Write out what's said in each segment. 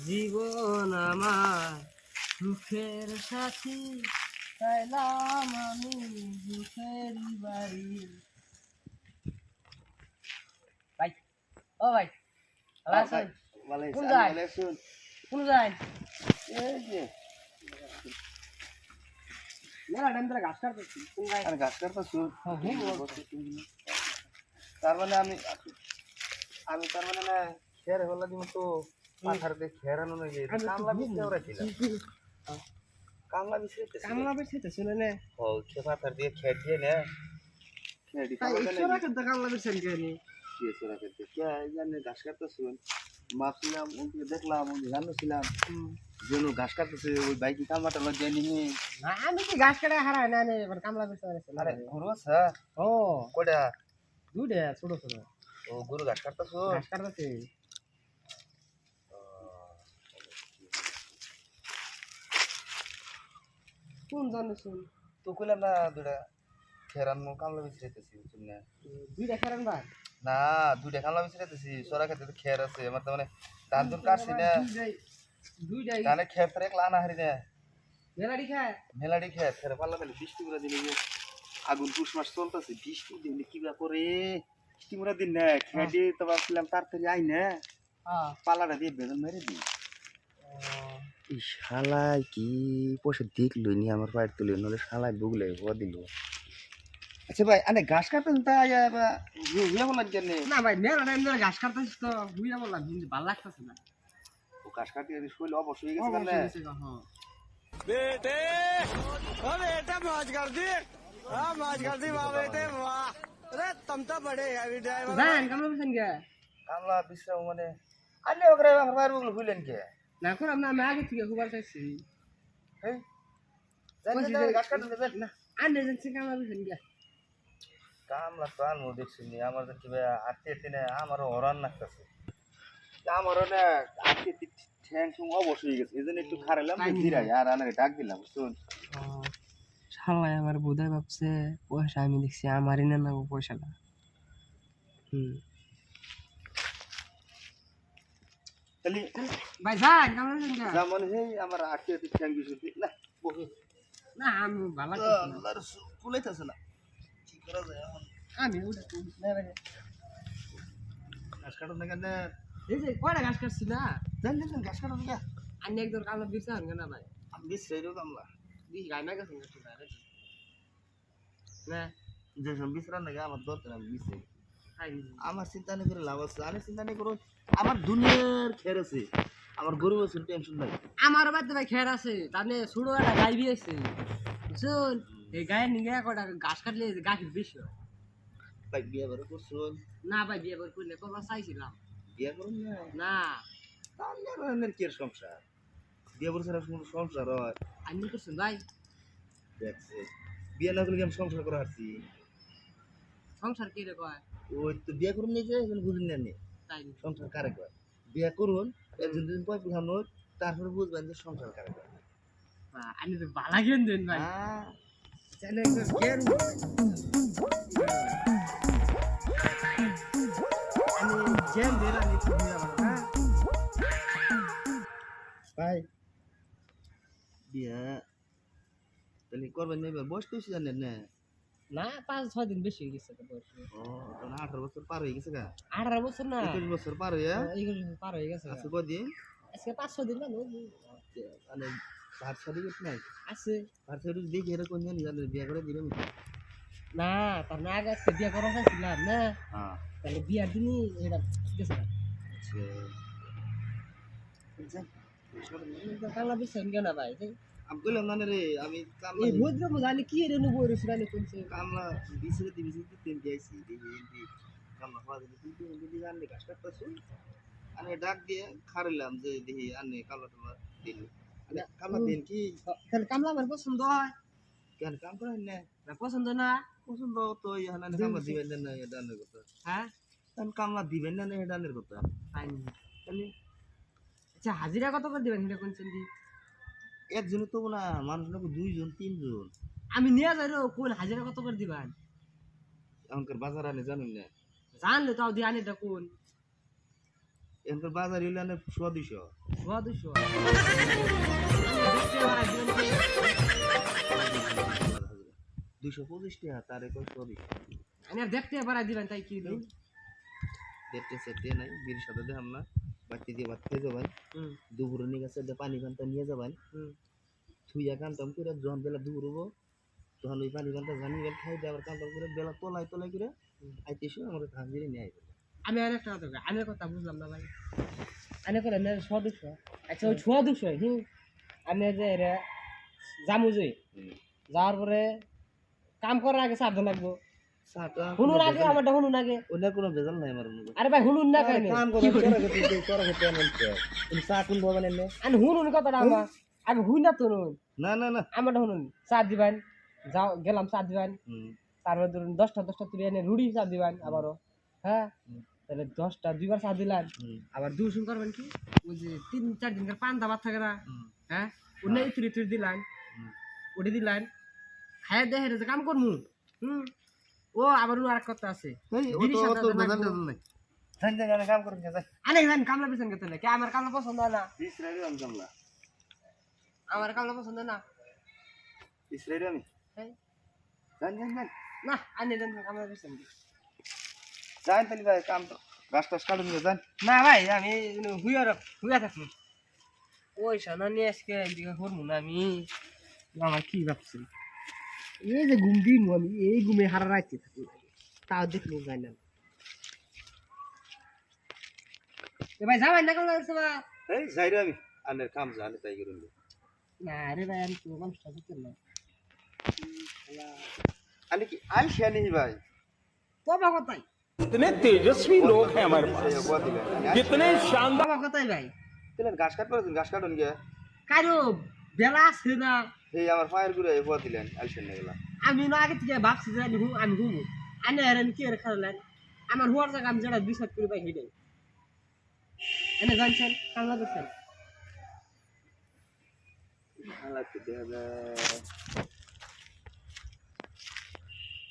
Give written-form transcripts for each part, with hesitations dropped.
জীবন আমার সুখের সাথী চাইলাম আমি সুখেরই বাড়ি। ভাই, ও ভাই, ভালো আছেন? কোন যায়? কোন যায়? এই যে মেলা টাইম ধরে ঘাস কাটতেছি। কোন যায়? আর গাছ কাটতেছো হ্যাঁ, হুম, তার মানে আমি তার মানে না খের হলা দিব তো পাথার দিয়ে খের আনো না গিয়ে কামলা বিছতে ওরা ছিল কামলা বিছতে কামলা বেশিতে শুনে নে। ও খে পাথার দিয়ে খের দিয়ে না খের দি তাই কামলা ঈশ্বরা না কিন্তু কামলা বেছেন কেনি? দিয়ে সোরা খেতে কে জানে ঘাস কাটতেছো মাপছিলাম ওকে দেখলাম ওকে জানছিলাম যেন ঘাস কাটতেছে ওই বাইকে কামলাটা লজ্জা নিয়ে না আমি কি ঘাস কাটা হারাই না নে এবার কামলা বেছে আরে গুরু স্যার ও কোডা দুইটা ছোট ছোট ও গুরু ঘাস কাটতেছো ঘাস কাটতেছে। কোন জানিস? তো কইলাম না দুটা খেরানো কামলা বিছরাইতেছি বুঝছেন না দুইটা খেলেন ভাই? না দুইটা কামলা বিছরাইতেছি সোরা খেতে তো খের আছে আমার তো মানে ধান ধুন কাটছি না দুইটাই ধানে খের ফের একলা আনা হারি না মেলাডি খায়। মেলাডি খের ফের পাল্লা ফেলে বৃষ্টি করে দিলে যে আগুন পুষ মাস চলতেছে বৃষ্টি দিলে কিবা করে বৃষ্টি করে দিন না খেয়ে দিয়ে তো ভাবছিলাম তাড়াতাড়ি আই না হ্যাঁ পাল্লাটা দিয়ে বেদন মেরে দিই এই শালাই কি পয়সা দেখলো নি আমার পায়ের তুলে নলে শালাই বুগলে হওয়া দিল আচ্ছা ভাই আনে ঘাস কাটতেন তা ইয়া বলার জন্য না ভাই মেলা টাইম ধরে ঘাস কাটতেছিস তো বুঝা বললাম কিন্তু ভালো লাগতেছে না। ও ঘাস কাটিয়ে শৈল অবশ্যই গেছে অবশ্যই না গেছে গো, হ্যাঁ। बेटे ओ बेटा मौज कर दी हाँ मौज कर दी वाह बेटे वाह अरे तुम तो बड़े हैवी ड्राइवर যান কামলা বেছেন কে? কামলা বিশ্রাম মানে আনে ওগরে আমার পায়ের বুগলে হইলেন কে না করলাম না আমি আগে থেকে খুবার চাইছি। এই জানি ঘাস কাটতে দেন না আন্ডে যাচ্ছি কামলা বেছেন কে? কামলা তো আনবো দেখছি নি আমার তো কি আটতে আটতে না আমারও হরান লাগতেছে আমারও না আটতে ঠ্যাং ঠুং অবশ্যই গেছে এই জন্য একটু খারাইলাম জিরাই আর আনারে ডাক দিলাম শুন শালাই আমার বোধহয় ভাবছে পয়সা আমি দেখছি আমারই না নেবো পয়সাটা। তাহলে ভাই যান কামলা বেছেন কে? যেমন হেই আমার আটতে আটতে ঠ্যাং বিষয় না বহু না আমি ভালো লাগতেছে না। আল্লাহর কুলাইতেছে না কি করা যায় এখন আমি ওটা না রে। ঘাস কাটুন না কেন এই যে কয়টা ঘাস কাটছি না জান জান ঘাস কাটুন না আমি একদম কামলা বেছে আনগে না ভাই। আমি বিশ্রাই দেবো কামলা দিস গাই না গেছে না যে সব বিশ্রাম নাকি আমার দরকার আমি বিশ্রাই খাই আমার চিন্তা নেই করে লাভ আছে আমি চিন্তা নেই করো আমার দুনিয়ার খের আছে আমার গরিব আছে টেনশন নাই আমার বাড়িতে ভাই খের আছে তাহলে ছোট একটা গাই বিয়েছে বুঝছেন এই গায়ের নিগে কটা ঘাস কাটলে গাছের বেশি হয়। ভাই বিয়ে বারে করছুন না ভাই বিয়ে করে করলে করবার চাইছিলাম বিয়ে করুন না না তাহলে আর কি আর সংসার বিয়ে করছে না কোনো সংসার হয় আমি করছেন ভাই দেখছে বিয়ে না করলে কি আমি সংসার করে আসছি সংসার কে রে কয় ওই তো বিয়ে করুন নিজে এখন বুঝুন না নি তাই সংসার কারে কয় বিয়ে করুন একজন দুদিন পর পিছানো তারপরে বুঝবেন যে সংসার কারে কয় আমি তো ভালো জ্ঞান দেন ভাই হ্যাঁ তাহলে একটু জ্ঞান আমি জ্ঞান দিলাম একটু বুঝাবো হ্যাঁ ভাই বিয়া তাহলে করবেন না এবার বয়স তো বেশি জানেন না না 5-6 দিন বেশি হয়ে গেছে তো বয়স ও তাহলে 18 বছর পার হয়ে গেছে গা 18 বছর না 21 বছর পার হয়ে এইগুলো পার হয়ে গেছে আছে কদিন আজকে 5-6 দিন না মানে ভাত সার্টিফিকেট নাই আছে ভাত সার্টিফিকেট দেখি এরকম জানি জানেন বিয়া করে দিবেন না তার না আগে একটা বিয়ে করা চাইছিলাম না হ্যাঁ তাহলে বিয়ার দিনই এটা গেছে না কালা বেছেন কেন ভাই আমি বললাম না রে আমি কামলা এই রোদ্র মজা আনি কি রে নবো রে সুরানি কোনছে কামলা বিসরে তিন যাইছি দেখি কামলা হওয়া দিলে তিন দিদি জানলে কাজ করতেছি আমি ডাক দিয়ে খারিলাম যে দেখি আনে কামলা টামলা দিল কামলা দিন কি তাহলে কামলা আমার পছন্দ হয় কেন কাম করেন না না পছন্দ না পছন্দ তো ইহানা কামলা দিবেন না এটা ডানের কথা হ্যাঁ কারণ কামলা দিবেন না এটা ডানের কথা তাই তাহলে আচ্ছা হাজিরা কত করে দিবেন এটা কোনছেন দি একজনে তো না মানুষ নাকি দুইজন তিনজন আমি নিয়ে যাই রে কোন হাজিরা কত করে দিবেন এখনকার বাজার আনে জানেন না জানলে তাও দি আনি কোন এনকার বাজার হইলে আনে 100-200 সোয়া 200 দেখতে পারা দিবেন কি 225 টাকা তারে কই 100 আমি আর দেখতে পারা দিবেন তাই কি দিন দেখতে সেটে নাই বীর সাথে দেখাম না বাকি দিয়ে ভাত খেয়ে যাবেন হুম দুপুরে নিয়ে গেছে পানি পান্তা নিয়ে যাবেন হুম থুইয়া কামটাম করে যখন বেলা দুপুর হবো তখন ওই পানি পান্তা জানি বেল খাই দিয়ে আবার কামটাম করে বেলা তোলাই করে আইতেছি আমাদের ধান জিরে নিয়ে আইবে আমি আর একটা কথা আমি কথা বুঝলাম না ভাই আমি করে না সোয়া 200 আচ্ছা ওই সোয়া 200 হুম আমি যে রে জামু যে যাওয়ার পরে কাম করার আগে সাবধান লাগবো হুনুর আগে আমারটা হুনুন আগে ওনার কোনো ভেজাল নাই আমার মনে আরে ভাই হুনুন না কেন কাম করে তোরা খেতে আনেন তুমি চা কোন বাবা নেন আমি হুনুন কথাটা আমার আমি হুই না তো নুন না না না আমারটা হুনুন চা দিবেন যাও গেলাম চা দিবেন তারপরে ধরুন 10টা তুলে এনে রুটি চা দিবেন আবারও হ্যাঁ তাহলে 10টা দুইবার চা দিলেন আবার দুশন করবেন কি ওই যে 3-4 দিনের পান্তা ভাত থাকে না হ্যাঁ ওনে ইতুরি দিলেন ওটি দিলেন খায় দেখে যে কাম করমু ও আবার আর কথা আছে ও তো ভেজাল নাই জান জান কাম করুন যাই আরে জান কামলা পিছন কে তাহলে কে আমার কামলা পছন্দ হয় না ইসরাইলি আমি কামলা আমার কামলা পছন্দ না ইসরাইলি আমি হ্যাঁ জান জান জান না আনে জান কামলা পিছন জান তাহলে ভাই কাম তো গাছ টাছ কাটুন যান না ভাই আমি হুইয়া থাকি ওই সানা নিয়ে আজকে এদিকে করবো না আমি আমার কি ভাবছি এই যে ঘুম দিন আমি এই ঘুমে হারা রাখতে থাকি তাও দেখলো যাই না ভাই যাবেন না কেমন লাগছে বা এই যাই রে আমি আনের কাম জানে তাই করুন না রে ভাই আমি তো মানুষটা বুঝতে না আনে কি আই শানি ভাই বাবা কথাই कितने तेजस्वी लोग हैं हमारे पास कितने शानदार বাবা কথাই ভাই তাহলে ঘাস কাট পারছেন ঘাস কাটুন গিয়া কারো বেলা আছে না এই আমার ফায়ার করে হওয়া দিলেন আইসেন না গেলা আমি না আগে থেকে ভাবছি যে আমি ঘুমু আনে হেরেন কি আর খালেন আমার হওয়ার জায়গা আমি যেটা বিশ্বাস করি ভাই হেঁটে এনে জানছেন কামলা করছেন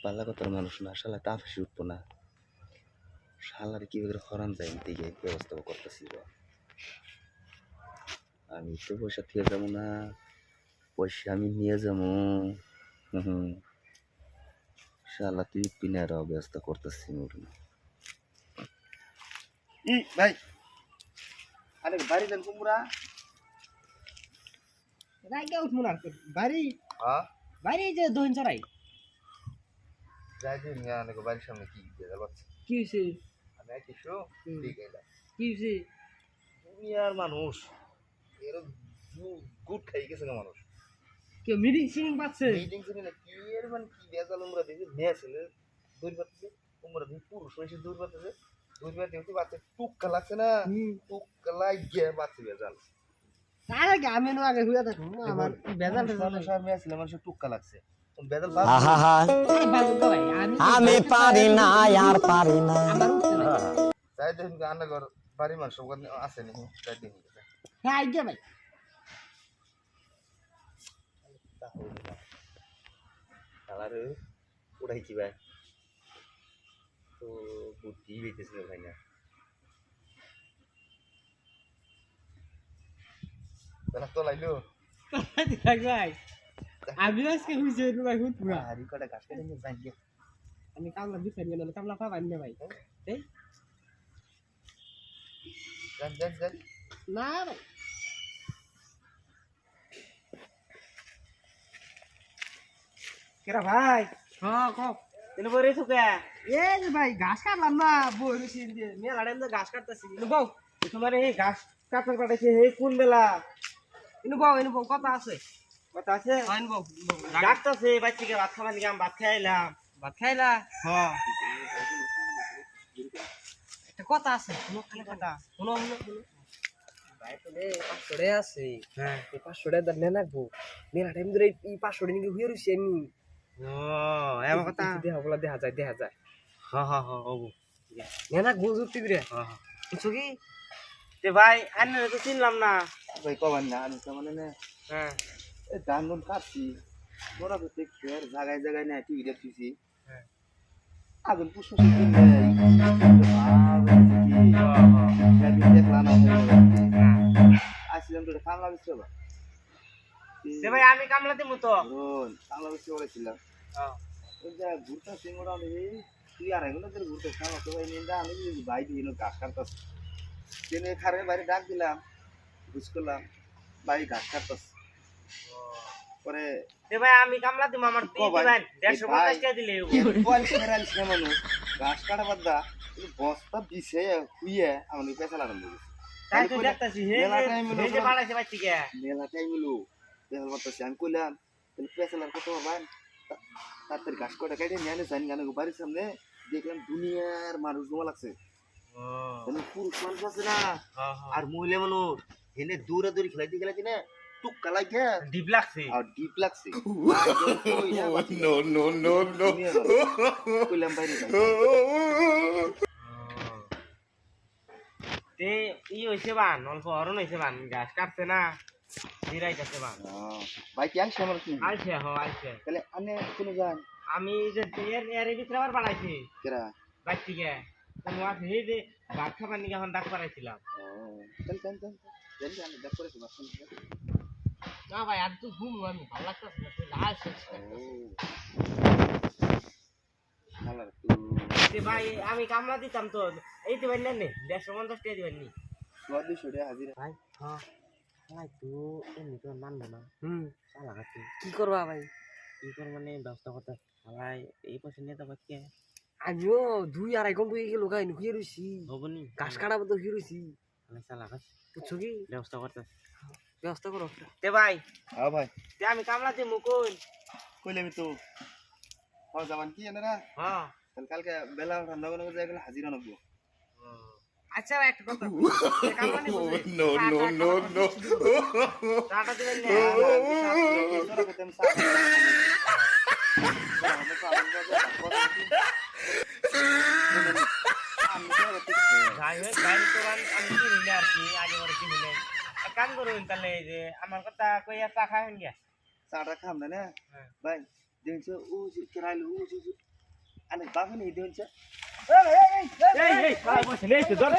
পাল্লা কথার মানুষ না শালা তাফসি উঠবো না শালার কি করে হরান যায় দিকে ব্যবস্থা করতেছি আমি তো পয়সা থেকে যাবো না পয়সা আমি নিয়ে যাবো শালা তুই পিনার ব্যবস্থা করতেছি ভাই আরে বাড়ি যান কুমড়া রাইগে উঠবো না বাড়ি হ্যাঁ বাড়ি যে দইন চড়াই যাই দিন অনেক বাড়ির সামনে কি বেজাল বাচ্চা কি হয়েছে আমি কিছু ঠিক এলাম কি হয়েছে দুনিয়ার মানুষ এরকম গুড খাই গেছে না মানুষ কেউ মিটিং সিটিং পাচ্ছে মিটিং ছিল না কি এর মানে কি বেজাল উমরা দিছে মেয়ে ছেলে দূর পাচ্ছে উমরা দিন পুরুষ হয়েছে দূর পাচ্ছে দূর পাচ্ছে হচ্ছে বাচ্চা টুক্কা লাগছে না টুক্কা লাগে বাচ্চা বেজাল তার আগে আমি নো আগে হুইয়া থাকুন আমার বেজাল সব মেয়ে ছেলে মানুষের টুক্কা লাগছে বেজাল আমি পারি না আর পারি না আমার উঠছে না তাই দেখুন রান্না ঘর বাড়ি মানুষ আছে নি তাই দেখুন হ্যাঁ আইডিয়া ভাই কালারে উড়াইছি ভাই তো বুদ্ধি হইতেছিল ভাই না বেলা তো লাইলো ভাই আমি আজকে হুইছে ভাই হুত পুরা হারি কটা গাছ কেটে নিয়ে যাই গিয়ে আমি কামলা দিছেন গেল কামলা পাবাই না ভাই এই যান যান যান না ভাই केरा भाई হ্যাঁ কও तेरे बोरे तो क्या এই যে ভাই ঘাস কাটলাম না বই রইছি মেলা টাইম ঘাস কাটতেছি বউ तुम्हारे ये घास काटने पड़े हे कौन बेला এনে বউ কথা আছে बता से হয় বউ डॉक्टर से बच्चे के भात खाने का भात खाइलाम ভাত খাইলা हां একটা কথা আছে শুনো খালি কথা শুনো ভাই তো রে 500 টাকা আছে হ্যাঁ এই 500 টাকা দেন না গো মেলা টাইম ধরে এই 500 টাকা নিয়ে হুইয়া রইছি আমি ও এমন কথা দেখা যায় हां हां हां ओ নেনা গুজুরতি করে हां हां কিছু কি ते भाई अन्य तो चिनलाम ना ভাই কবার না আমি তো মানে না हां এই ধান গুন কাটছি বড় করতে খের জায়গায় জায়গায় না টিভি দেখতেছি হ্যাঁ আগুন পুষ্প নেই সেদিন দেখলাম না আসছিলাম তো কামলা বিচ্ছে বা ভাই আমি কামলা দিমু তো কামলা বিচ্ছে বলেছিলাম ওই যে ঘুরতেছি মোটামুটি তুই আর এগুলো তোর ঘুরতে কামলা তো ভাই নিন্দা আমি ভাই দিন গাছ কাটতাস ট্রেনে খারে বাইরে ডাক দিলাম বুঝ করলাম ভাই গাছ কাটতাস পরে ভাই আমি কামলা দিমু আমার দিবেন 150 টাকা দিলে মানুষ গাছ কাটা বাদ দা বস্তা বিছে হুইয়ে আমাদের পেশা লাগানো তাই তো দেখতাছি হে যে বাড়াইছে ভাই ঠিক মেলা টাইম হলো পেশাল মারতেছি আমি কইলাম তাহলে পেশালার কত ভাই তাড়াতাড়ি ঘাস কটা কেটে নিয়ে জানি গানে বাড়ির সামনে দেখলাম দুনিয়ার মানুষ জমা লাগছে পুরুষ মানুষ আছে না আর মহিলা মানুষ হেনে দৌড়া দৌড়ি খেলাইতে খেলাইতে না টুক্কা লাগে ডিপ লাগছে আর ডিপ লাগছে নো নো নো নো কইলাম বাইরে তে ই হইছে বান অল্প হরণ হইছে বান গাছ কাটছে না জিরাইতাছে বান ভাই কি আইছে আমার কি আইছে আইছে তাহলে আনে কোন যান আমি যে এর ভিতরে আবার বাড়াইছি কেরা ভাই ঠিক আমি আছে এই যে ভাত খাবার নিয়ে এখন ডাক পারাইছিলাম চল আমি দেখ করে তোমার না ভাই আর তুই ঘুম আমি ভালো লাগতেছে না তুই লাল শেষ ভাই আমি কামলা দিতাম তো এই তো ভাই নেন 150 টাকা দিবেন নি 200 হাজির ভাই হ্যাঁ ভাই তো এমনি তো মানবো না চালা গাছি কি করবা ভাই কি কর মানে ব্যবস্থা করতে ভাই এই পয়সা নিয়ে তো বাকি আমিও 2-2.5 ঘন্টা হয়ে গেল গাই নুয়ে রইছি হবনি ঘাস কাটাবো তো হয়ে রইছি আমি চালা গাছ বুঝছো কি ব্যবস্থা করতে ব্যবস্থা করো তে ভাই হ্যাঁ ভাই তে আমি কামলা দিমু কই কইলে আমি তো হ্যাঁ যাবান কি জানা হ্যাঁ তাহলে কালকে বেলা ঠান্ডা করে যাই গেলে হাজিরা নবো আচ্ছা ভাই একটা কথা কামলা নিবো no no no no tata দিবেন না তোরা কত আমি সাথে যাই হোক গাড়ি তো আমি কি নিলে আর কি আগে ওর কি নিলে এক কাম করুন তাহলে এই যে আমার কথা কইয়া চা খাবেন গিয়া চাটা খাম না ভাই দেখছো ও কেরাইলো ও আনে বাবা নেই দেখছো এই এই এই বসে নেই তো ধর